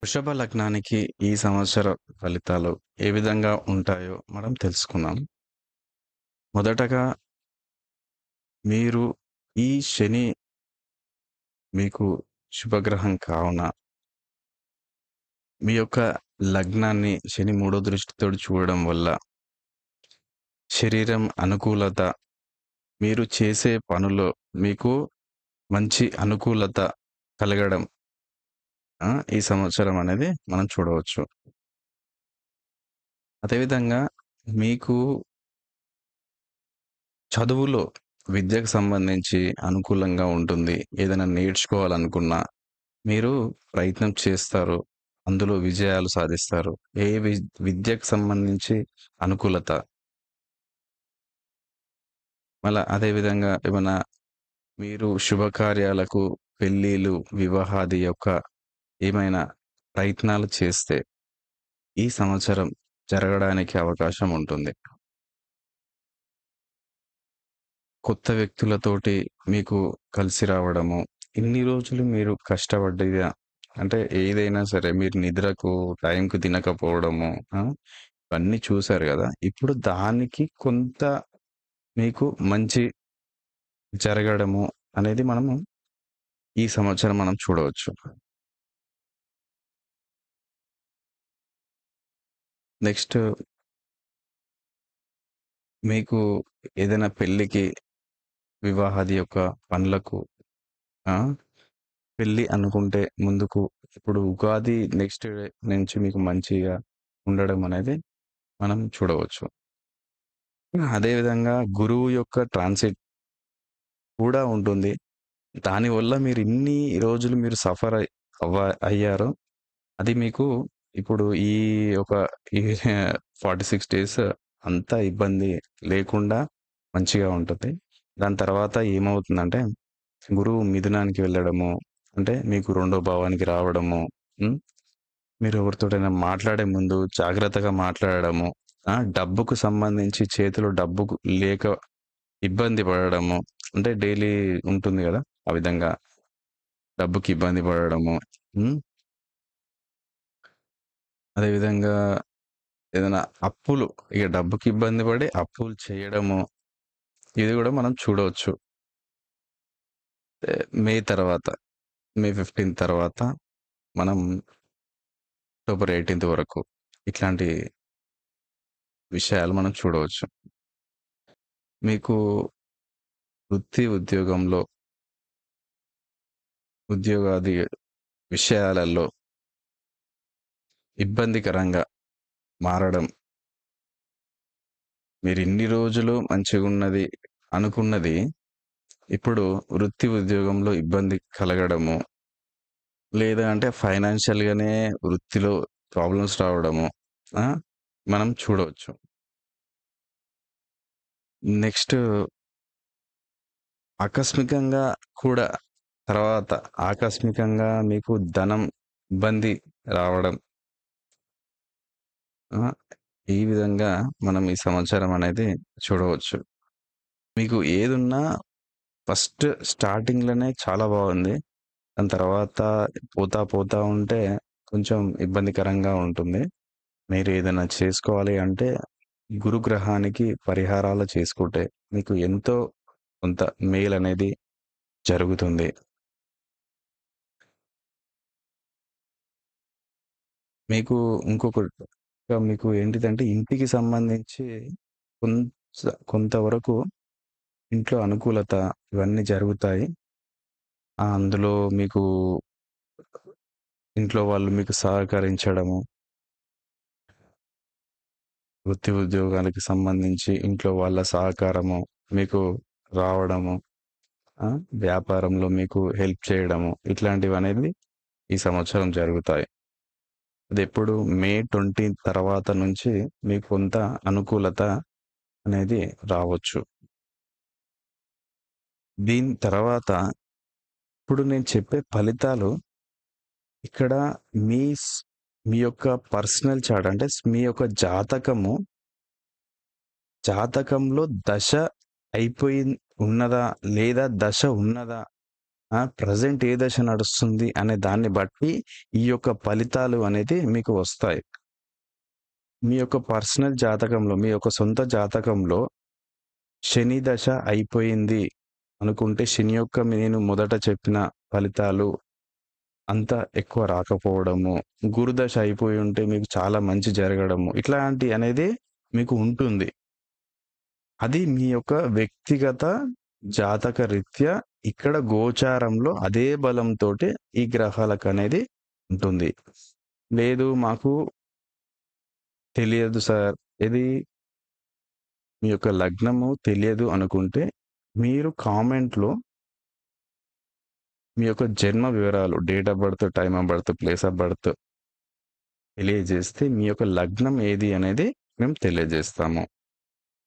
వృషభ లగ్నానికి ఈ సంవత్సర ఫలితాలు ఏ విధంగా ఉంటాయో మనం తెలుసుకుందాం. మొదటగా మీరు ఈ శని మీకు శుభగ్రహం కావున మీ యొక్క లగ్నాన్ని శని మూడో దృష్టితోటి చూడడం వల్ల శరీరం అనుకూలత, మీరు చేసే పనులో మీకు మంచి అనుకూలత కలగడం ఈ సంవత్సరం అనేది మనం చూడవచ్చు. అదేవిధంగా మీకు చదువులో విద్యకు సంబంధించి అనుకూలంగా ఉంటుంది. ఏదైనా నేర్చుకోవాలనుకున్నా మీరు ప్రయత్నం చేస్తారు. అందులో విజయాలు సాధిస్తారు. ఏ విద్యకు సంబంధించి అనుకూలత. మళ్ళా అదే విధంగా ఏమన్నా మీరు శుభకార్యాలకు, పెళ్ళిళ్ళు, వివాహాది యొక్క ఏమైనా ప్రయత్నాలు చేస్తే ఈ సంవత్సరం జరగడానికి అవకాశం ఉంటుంది. కొత్త వ్యక్తులతోటి మీకు కలిసి రావడము, ఇన్ని రోజులు మీరు కష్టపడ్డదిగా అంటే ఏదైనా సరే మీరు నిద్రకు టైంకి తినకపోవడము, ఇవన్నీ చూసారు గదా! ఇప్పుడు దానికి కొంత మీకు మంచి జరగడము అనేది మనము ఈ సంవత్సరం మనం చూడవచ్చు. నెక్స్ట్ మీకు ఏదైనా పెళ్ళికి, వివాహాది యొక్క పనులకు ఆ! పెళ్లి అనుకుంటే ముందుకు ఇప్పుడు ఉగాది నెక్స్ట్ డే నుంచి మీకు మంచిగా ఉండడం అనేది మనం చూడవచ్చు. అదే విధంగా గురువు యొక్క ట్రాన్సిట్ కూడా ఉంటుంది. దానివల్ల మీరు ఇన్ని రోజులు మీరు సఫర్ అయ్యారో అది మీకు ఇప్పుడు ఈ ఒక ఈ 46 డేస్ అంత ఇబ్బంది లేకుండా మంచిగా ఉంటుంది. దాని తర్వాత ఏమవుతుందంటే గురువు మిథునానికి వెళ్ళడము, అంటే మీకు రెండో భావానికి రావడము, హ్మ్. మీరు ఎవరితోటైనా మాట్లాడే ముందు జాగ్రత్తగా మాట్లాడడము, డబ్బుకు సంబంధించి చేతిలో డబ్బుకు లేక ఇబ్బంది పడడము, అంటే డైలీ ఉంటుంది గదా! ఆ విధంగా డబ్బుకి ఇబ్బంది పడడము. హ్మ్. అదే విధంగా ఏదైనా అప్పులు, ఇక డబ్బుకి ఇబ్బంది పడి అప్పులు చేయడము, ఇది గూడా మనం చూడవచ్చు. మే తర్వాత, మే 15 తర్వాత మనం అక్టోబర్ 18 వరకు ఇట్లాంటి విషయాలు మనం చూడవచ్చు. మీకు వృత్తి, ఉద్యోగంలో, ఉద్యోగాది విషయాలలో ఇబ్బందికరంగా మారడం, మీరిన్ని రోజులు మంచిగున్నది అనుకున్నది, ఇప్పుడు వృత్తి, ఉద్యోగంలో ఇబ్బంది కలగడము, లేదా అంటే ఫైనాన్షియల్‌గానే వృత్తిలో ప్రాబ్లమ్స్ రావడము, ఆ! మనం చూడవచ్చు. నెక్స్ట్ ఆకస్మికంగా కూడా తర్వాత ఆకస్మికంగా మీకు ధనం ఇబ్బంది రావడం, ఆ! ఈ విధంగా మనం ఈ సంవత్సరం అనేది చూడవచ్చు. మీకు ఏదున్నా ఫస్ట్ స్టార్టింగ్‌లోనే చాలా బాగుంది. దాని తర్వాత పోతా పోతా ఉంటే కొంచెం ఇబ్బందికరంగా ఉంటుంది. మీరు ఏదైనా చేసుకోవాలి అంటే గురుగ్రహానికి పరిహారాలు చేసుకుంటే మీకు ఎంతో కొంత మేలనేది జరుగుతుంది. మీకు ఇంకొకటి మీకు ఏంటిదంటే ఇంటికి సంబంధించి కొంత కొంతవరకు ఇంట్లో అనుకూలత ఇవన్నీ జరుగుతాయి. అందులో మీకు ఇంట్లో వాళ్ళు మీకు సహకరించడము, వృత్తి ఉద్యోగానికి సంబంధించి ఇంట్లో వాళ్ళ సహకారము మీకు రావడము, ఆ! వ్యాపారంలో మీకు హెల్ప్ చేయడము, ఇట్లాంటివనేవి ఈ సంవత్సరం జరుగుతాయి. అదెప్పుడు మే 20 తర్వాత నుంచి మీకు కొంత అనుకూలత అనేది రావచ్చు. దీని తర్వాత ఇప్పుడు నేను చెప్పే ఫలితాలు ఇక్కడ మీ స్ మీ యొక్క పర్సనల్ చార్ట్ అంటే మీ యొక్క జాతకంలో దశ అయిపోయి ఉన్నదా? లేదా దశ ఉన్నదా? ప్రెజెంట్ ఏ దశ నడుస్తుంది అనే దాన్ని బట్టి ఈ యొక్క ఫలితాలు అనేది మీకు వస్తాయి. మీ యొక్క పర్సనల్ జాతకంలో, మీ యొక్క సొంత జాతకంలో శని దశ అయిపోయింది అనుకుంటే, శని యొక్క నేను మొదట చెప్పిన ఫలితాలు అంత ఎక్కువ రాకపోవడము, గురుదశ అయిపోయి ఉంటే మీకు చాలా మంచి జరగడము, ఇట్లాంటి అనేది మీకు ఉంటుంది. అది మీ యొక్క వ్యక్తిగత జాతక రీత్యా ఇక్కడ గోచారంలో అదే బలంతోటి ఈ గ్రహాలకనేది ఉంటుంది. లేదు మాకు తెలియదు సార్, ఇది మీ యొక్క లగ్నము తెలియదు అనుకుంటే, మీరు కామెంట్‌లో మీ యొక్క జన్మ వివరాలు, date of birth, time of birth, place of birth తెలియజేస్తే మీ యొక్క లగ్నం ఏది అనేది మేము తెలియజేస్తాము.